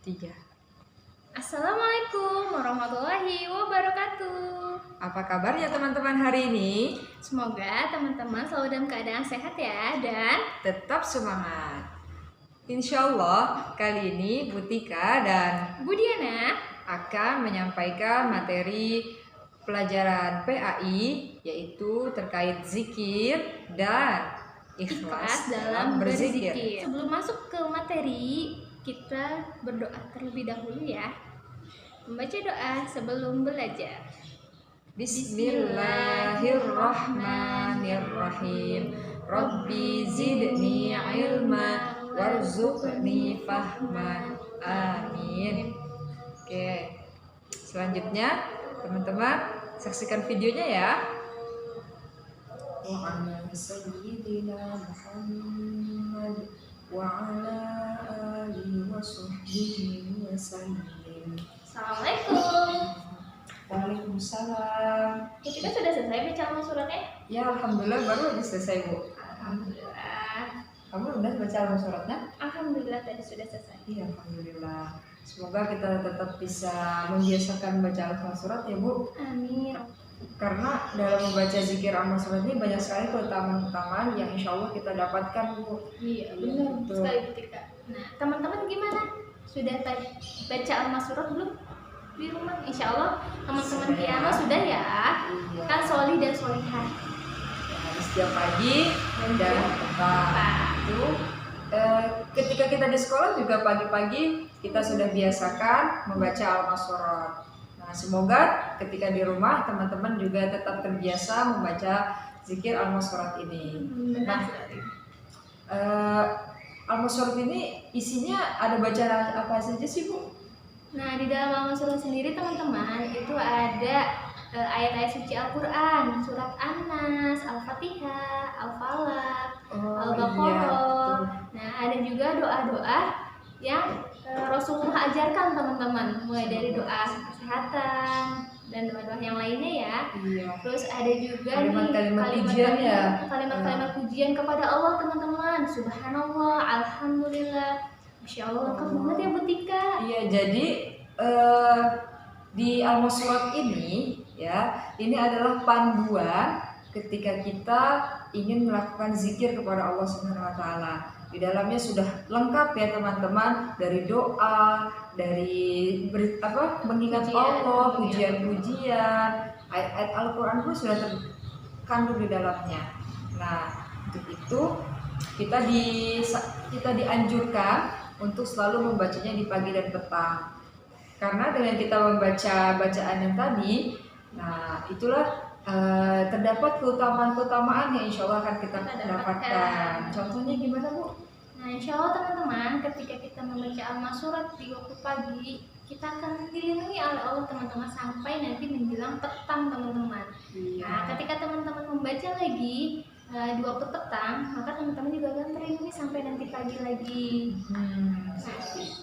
3. Assalamualaikum warahmatullahi wabarakatuh. Apa kabarnya teman-teman hari ini? Semoga teman-teman selalu dalam keadaan sehat ya, dan Tetap semangat. Insya Allah kali ini Bu Tika dan Bu Diana akan menyampaikan materi pelajaran PAI, yaitu terkait zikir dan ikhlas dalam berzikir. Sebelum masuk ke materi, kita berdoa terlebih dahulu ya. Membaca doa sebelum belajar. Bismillahirrahmanirrahim. Rabbi zidni ilma warzuqni fahma. Amin. Oke. Selanjutnya, teman-teman saksikan videonya ya. Wa ala sayyidina Muhammad wa ala alihi wa sahbihi wa sallim. Assalamualaikum. Waalaikumsalam. Kita sudah selesai baca suratnya? Ya, alhamdulillah baru aja selesai, Bu. Alhamdulillah. Kamu udah baca suratnya? Alhamdulillah tadi sudah selesai. Iya, alhamdulillah. Semoga kita tetap bisa membiasakan baca surat ya, Bu. Amin. Karena dalam membaca zikir amal surat ini banyak sekali keutamaan-keutamaan yang insya Allah kita dapatkan, Bu. Iya, benar Betul. sekali Bu Tika. Nah, teman-teman gimana? Sudah baca amal surat belum di rumah? Insya Allah teman-teman Sudah. Tiana sudah ya. Iya. Kan solih dan solihah. Nah, setiap pagi dan petang itu ketika kita di sekolah juga pagi-pagi kita sudah biasakan membaca al-mashurat. Nah, semoga ketika di rumah teman-teman juga tetap terbiasa membaca zikir al-mashurat ini. Benar sekali. Al-mashurat ini isinya ada bacaan apa saja sih, Bu? Nah, di dalam amal surat sendiri teman-teman itu ada ayat-ayat suci Al-Quran, surat An-Nas, Al-Fatihah, Al-Falaq, Al-Baqarah. Nah, ada juga doa-doa yang Rasulullah ajarkan teman-teman, mulai dari doa kesehatan dan doa-doa yang lainnya ya. Iya. Terus ada juga Kalimat-kalimat pujian ya. Kalimat-kalimat pujian kepada Allah teman-teman. Subhanallah, alhamdulillah, Masya Allah, lengkap banget ya Bu Tika. Iya, jadi di al-mashurat ini ya, ini adalah panduan ketika kita ingin melakukan zikir kepada Allah Subhanahu wa taala. Di dalamnya sudah lengkap ya teman-teman, dari doa, dari mengingat Pujian, Allah, pujian-pujian, ayat-ayat Al-Qur'an pun sudah terkandung di dalamnya. Nah, untuk itu kita dianjurkan untuk selalu membacanya di pagi dan petang. Karena dengan kita membaca bacaan yang tadi, nah itulah terdapat keutamaan-keutamaan yang insya Allah akan kita dapatkan. Contohnya gimana, Bu? Nah, insya Allah teman-teman, ketika kita membaca al-mashurat di waktu pagi, kita akan dilindungi oleh Allah teman-teman sampai nanti menjelang petang teman-teman. Nah, ketika teman-teman membaca lagi di waktu petang, maka teman-teman juga akan terlindungi sampai nanti pagi lagi.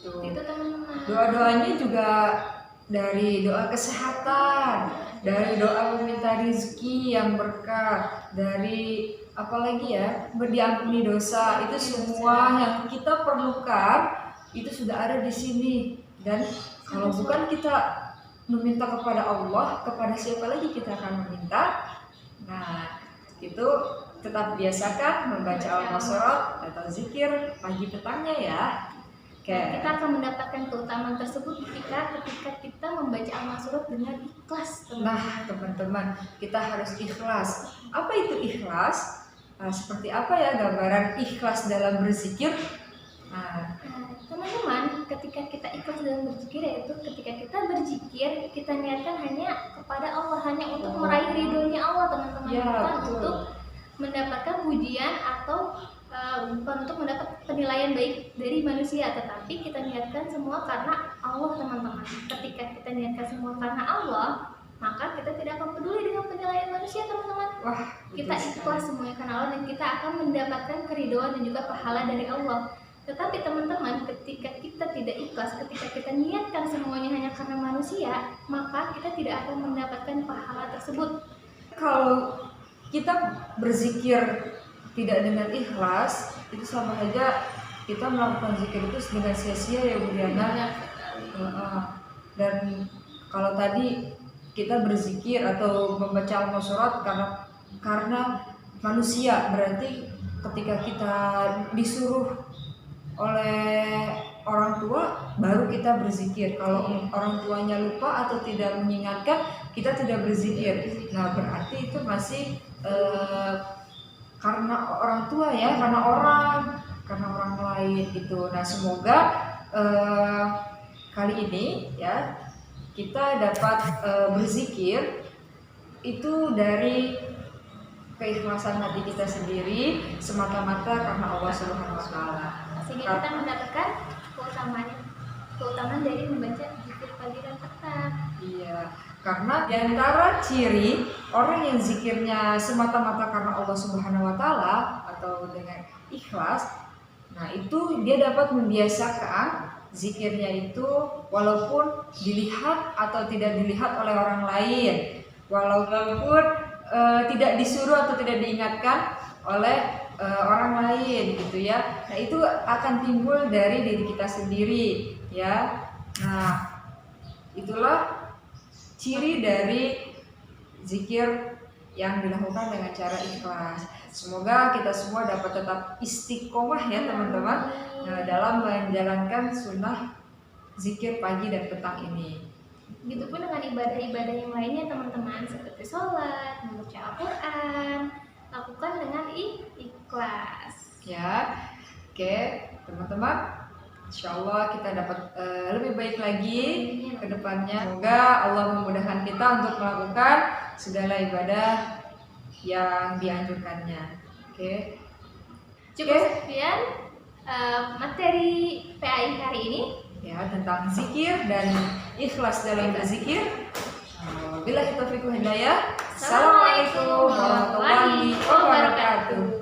Itu teman-teman. Doa-doanya juga dari doa kesehatan, dari doa meminta rezeki yang berkah, dari apalagi ya, diampuni dosa. Itu semua yang kita perlukan itu sudah ada di sini. Dan kalau bukan kita meminta kepada Allah, kepada siapa lagi kita akan meminta? Nah, itu tetap biasakan membaca al-mashurat atau zikir pagi petangnya ya. Kita akan mendapatkan keutamaan tersebut ketika kita membaca al-mashurat dengan ikhlas. Nah, teman-teman, kita harus ikhlas. Apa itu ikhlas? Nah, seperti apa ya gambaran ikhlas dalam berzikir? Nah, teman-teman, ketika kita ikhlas dalam berzikir, yaitu ketika kita berzikir, kita niatkan hanya kepada Allah, hanya untuk meraih ridhonya Allah, teman-teman, ya, bukan betul. untuk mendapatkan pujian atau bukan untuk mendapat penilaian baik dari manusia, tetapi kita niatkan semua karena Allah, teman-teman. Ketika kita niatkan semua karena Allah, maka kita tidak akan peduli dengan penilaian manusia, teman-teman. Wah, Kita ikhlas semuanya karena Allah dan kita akan mendapatkan keridhaan dan juga pahala dari Allah. Tetapi teman-teman, ketika kita tidak ikhlas, ketika kita niatkan semuanya hanya karena manusia, maka kita tidak akan mendapatkan pahala tersebut. Kalau kita berzikir tidak dengan ikhlas, itu sama saja kita melakukan zikir itu dengan sia-sia ya Bu Diana. Heeh. Dan kalau tadi kita berzikir atau membaca al-musyarrat karena manusia, berarti ketika kita disuruh oleh orang tua baru kita berzikir. Kalau orang tuanya lupa atau tidak mengingatkan, kita tidak berzikir. Nah, berarti itu masih karena orang tua ya, karena orang lain gitu. Nah, semoga kali ini ya kita dapat berzikir itu dari keikhlasan hati kita sendiri, semata-mata karena Allah Subhanahu wa taala. Sehingga kita mendapatkan keutamaan dari membaca zikir pagi dan petang. Iya, karena di antara ciri orang yang zikirnya semata-mata karena Allah Subhanahu wa taala atau dengan ikhlas, nah itu dia dapat membiasakan zikirnya itu walaupun dilihat atau tidak dilihat oleh orang lain, walaupun tidak disuruh atau tidak diingatkan oleh orang lain gitu ya. Nah itu akan timbul dari diri kita sendiri ya. Nah itulah ciri dari zikir yang dilakukan dengan cara ikhlas. Semoga kita semua dapat tetap istiqomah ya teman-teman dalam menjalankan sunnah zikir pagi dan petang ini. Begitupun dengan ibadah-ibadah yang lainnya teman-teman, seperti sholat, membaca Al-Quran, lakukan dengan ikhlas. Ya, oke teman-teman. Insya Allah kita dapat lebih baik lagi ke depannya. Semoga Allah memudahkan kita untuk melakukan segala ibadah yang dianjurkannya. Oke. Cukup sekian materi PAI hari ini. Ya, tentang zikir dan ikhlas dalam berzikir. Wabillahi taufiq wal hidayah. Assalamualaikum warahmatullahi wabarakatuh.